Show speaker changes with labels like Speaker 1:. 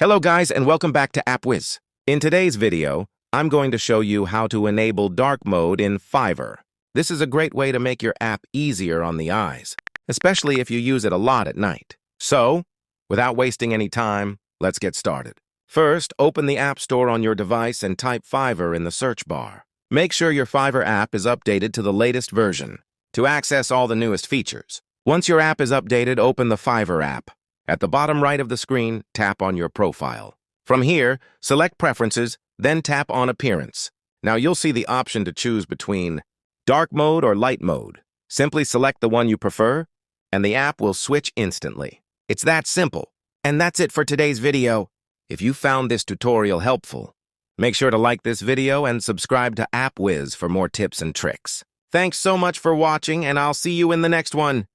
Speaker 1: Hello guys and welcome back to AppWiz. In today's video, I'm going to show you how to enable dark mode in Fiverr. This is a great way to make your app easier on the eyes, especially if you use it a lot at night. So, without wasting any time, let's get started. First, open the App Store on your device and type Fiverr in the search bar. Make sure your Fiverr app is updated to the latest version to access all the newest features. Once your app is updated, open the Fiverr app. At the bottom right of the screen, tap on your profile. From here, select Preferences, then tap on Appearance. Now you'll see the option to choose between dark mode or light mode. Simply select the one you prefer, and the app will switch instantly. It's that simple. And that's it for today's video. If you found this tutorial helpful, make sure to like this video and subscribe to AppWiz for more tips and tricks. Thanks so much for watching, and I'll see you in the next one.